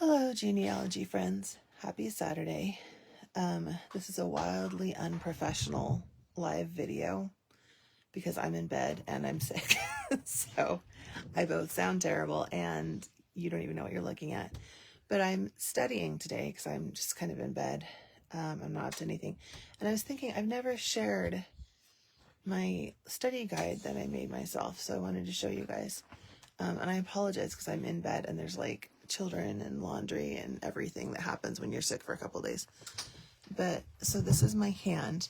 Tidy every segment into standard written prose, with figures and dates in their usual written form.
Hello, genealogy friends. Happy Saturday. This is a wildly unprofessional live video because I'm in bed and I'm sick. So I both sound terrible and you don't even know what you're looking at. But I'm studying today because I'm just kind of in bed. I'm not up to anything. And I was thinking I've never shared my study guide that I made myself. So I wanted to show you guys. And I apologize because I'm in bed and there's like children and laundry and everything that happens when you're sick for a couple of days. But so this is my hand.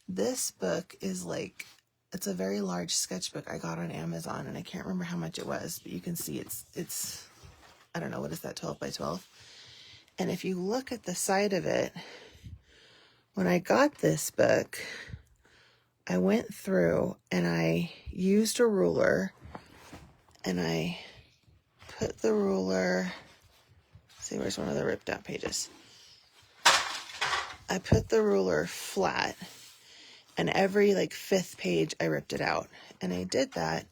This book is like, it's a very large sketchbook I got on Amazon, and I can't remember how much it was, but you can see it's I don't know, what is that, 12 by 12? And if you look at the side of it, when I got this book, I went through and I used a ruler and I put the ruler, see, where's one of the ripped out pages? I put the ruler flat, and every like fifth page I ripped it out. And I did that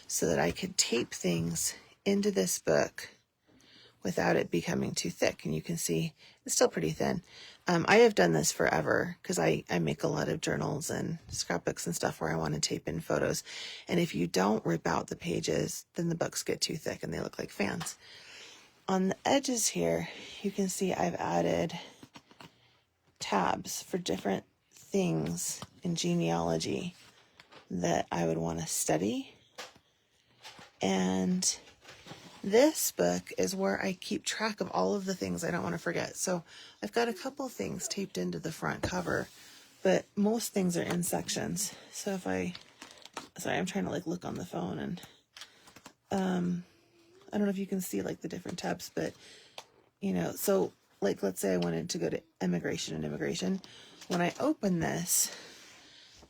so that I could tape things into this book without it becoming too thick. And you can see it's still pretty thin. I have done this forever because I make a lot of journals and scrapbooks and stuff where I want to tape in photos. And if you don't rip out the pages, then the books get too thick and they look like fans. On the edges here, you can see I've added tabs for different things in genealogy that I would want to study. And this book is where I keep track of all of the things I don't want to forget. So I've got a couple things taped into the front cover, but most things are in sections. So if sorry, I'm trying to like look on the phone, and I don't know if you can see like the different tabs, but you know, so like, let's say I wanted to go to emigration and immigration. When I open this,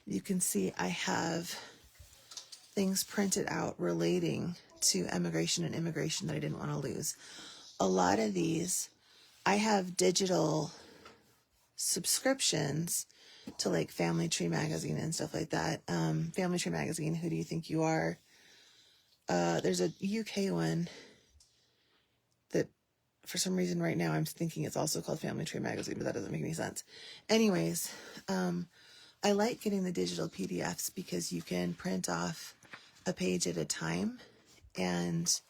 you can see I have things printed out relating to emigration and immigration that I didn't want to lose. A lot of these, I have digital subscriptions to like Family Tree magazine and stuff like that. Family Tree magazine, Who Do You Think You Are? There's a UK one that for some reason right now I'm thinking it's also called Family Tree magazine, but that doesn't make any sense. Anyways, I like getting the digital PDFs because you can print off a page at a time and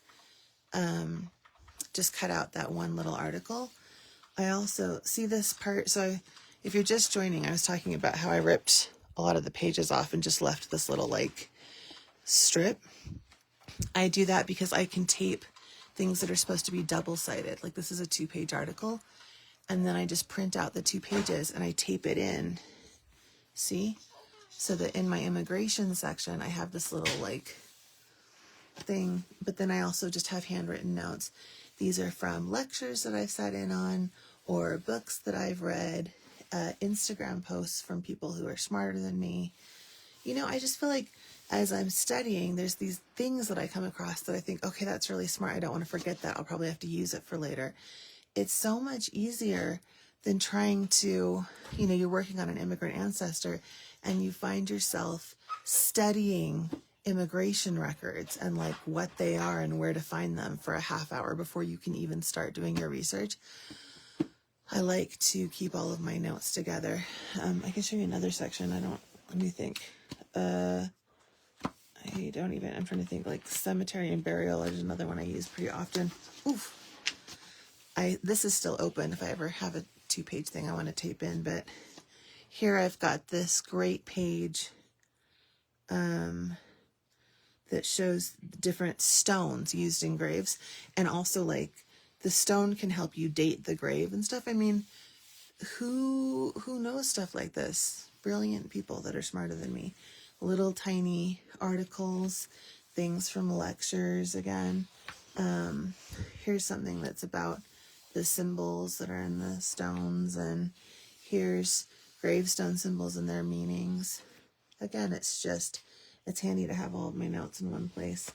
just cut out that one little article. I also see this part. So if you're just joining, I was talking about how I ripped a lot of the pages off and just left this little like strip. I do that because I can tape things that are supposed to be double-sided. Like this is a 2-page article. And then I just print out the 2 pages and I tape it in. See? So that in my immigration section, I have this little like thing, but then I also just have handwritten notes. These are from lectures that I've sat in on, or books that I've read, Instagram posts from people who are smarter than me. You know, I just feel like as I'm studying, there's these things that I come across that I think, okay, that's really smart. I don't want to forget that. I'll probably have to use it for later. It's so much easier than trying to, you know, you're working on an immigrant ancestor and you find yourself studying immigration records and like what they are and where to find them for a half hour before you can even start doing your research. I like to keep all of my notes together. I can show you another section. Let me think. I'm trying to think, like cemetery and burial is another one I use pretty often. Oof. This is still open if I ever have a 2-page thing I want to tape in, but here I've got this great page that shows different stones used in graves, and also like the stone can help you date the grave and stuff. I mean, who knows stuff like this? Brilliant people that are smarter than me. Little tiny articles, things from lectures again. Here's something that's about the symbols that are in the stones, and here's gravestone symbols and their meanings. Again, it's handy to have all of my notes in one place.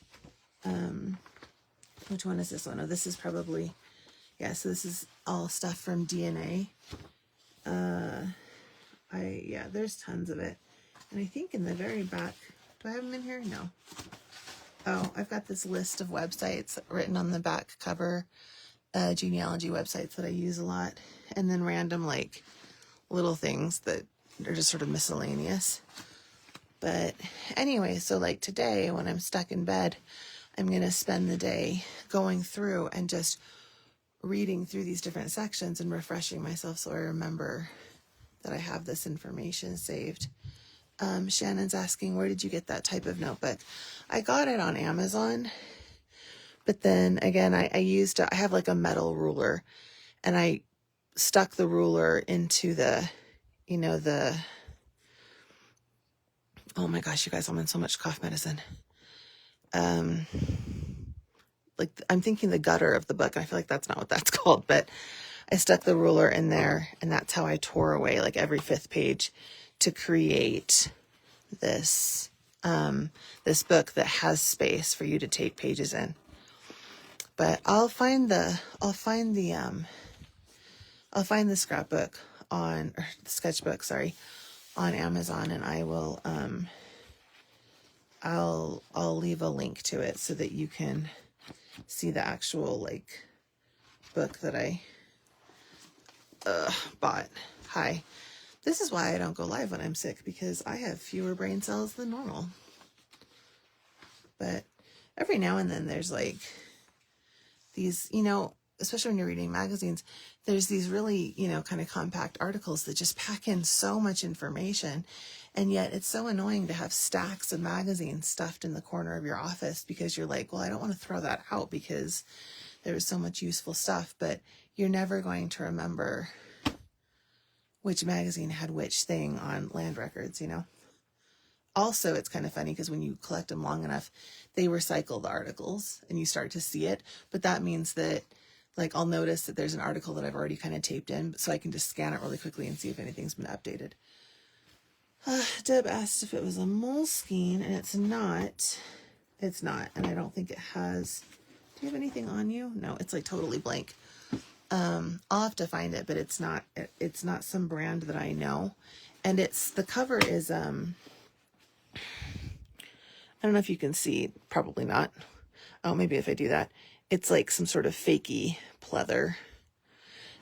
Which one is this one? Oh, this is probably, yeah, so this is all stuff from DNA. There's tons of it. And I think in the very back, do I have them in here? No. Oh, I've got this list of websites written on the back cover genealogy websites that I use a lot, and then random like little things that are just sort of miscellaneous. But anyway, so like today when I'm stuck in bed, I'm going to spend the day going through and just reading through these different sections and refreshing myself so I remember that I have this information saved. Shannon's asking, where did you get that type of notebook? I got it on Amazon, but then again, I have like a metal ruler, and I stuck the ruler into the, oh my gosh, you guys, I'm on so much cough medicine. Like I'm thinking the gutter of the book. I feel like that's not what that's called, but I stuck the ruler in there, and that's how I tore away like every 5th page to create this this book that has space for you to take pages in. But I'll find the scrapbook or the sketchbook, sorry, on Amazon, and I will I'll leave a link to it so that you can see the actual like book that I bought. Hi. This is why I don't go live when I'm sick, because I have fewer brain cells than normal. But every now and then there's like these, especially when you're reading magazines, there's these really, kind of compact articles that just pack in so much information. And yet it's so annoying to have stacks of magazines stuffed in the corner of your office, because you're like, well, I don't want to throw that out because there was so much useful stuff, but you're never going to remember which magazine had which thing on land records, Also, it's kind of funny because when you collect them long enough, they recycle the articles and you start to see it. But that means that, like, I'll notice that there's an article that I've already kind of taped in, so I can just scan it really quickly and see if anything's been updated. Deb asked if it was a Moleskine, and it's not. It's not, and I don't think it has. Do you have anything on you? No, it's like totally blank. I'll have to find it, but it's not some brand that I know. And the cover is, I don't know if you can see, probably not. Oh, maybe if I do that, it's like some sort of fakey pleather,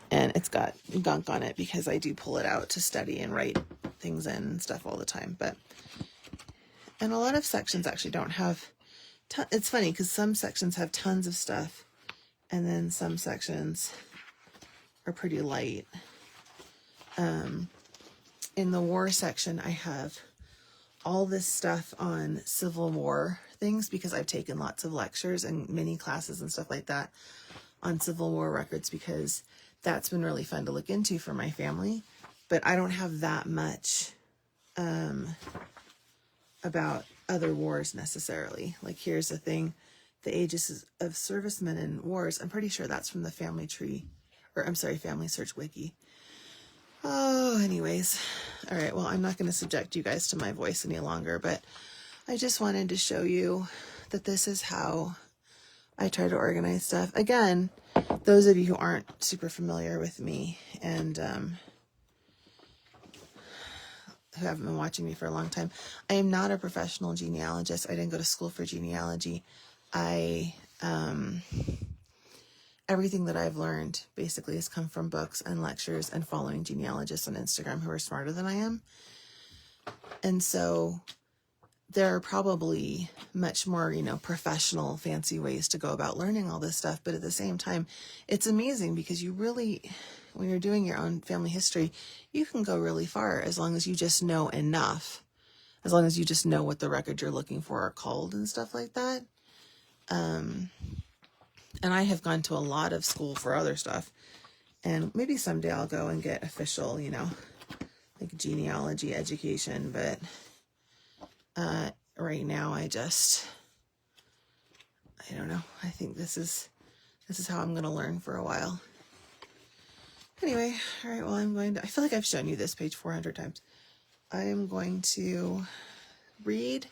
and it's got gunk on it because I do pull it out to study and write things in and stuff all the time. And a lot of sections actually don't have, it's funny because some sections have tons of stuff, and then some sections are pretty light. In the war section, I have all this stuff on Civil War things because I've taken lots of lectures and mini classes and stuff like that on Civil War records, because that's been really fun to look into for my family. But I don't have that much about other wars necessarily. Like here's the thing, the ages of servicemen in wars. I'm pretty sure that's from the Family Search Wiki. Oh, anyways. All right, well, I'm not going to subject you guys to my voice any longer, but I just wanted to show you that this is how I try to organize stuff. Again, those of you who aren't super familiar with me and who haven't been watching me for a long time, I am not a professional genealogist. I didn't go to school for genealogy. Everything that I've learned basically has come from books and lectures and following genealogists on Instagram who are smarter than I am. And so there are probably much more, professional, fancy ways to go about learning all this stuff. But at the same time, it's amazing because you really, when you're doing your own family history, you can go really far as long as you just know enough, as long as you just know what the records you're looking for are called and stuff like that. And I have gone to a lot of school for other stuff, and maybe someday I'll go and get official, like genealogy education. But right now I don't know. I think this is how I'm going to learn for a while. Anyway, all right, well, I feel like I've shown you this page 400 times. I am going to read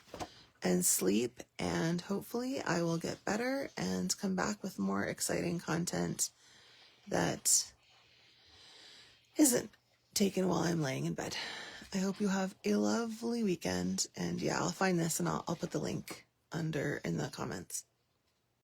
and sleep, and hopefully I will get better and come back with more exciting content that isn't taken while I'm laying in bed. I hope you have a lovely weekend, and yeah, I'll find this and I'll put the link in the comments.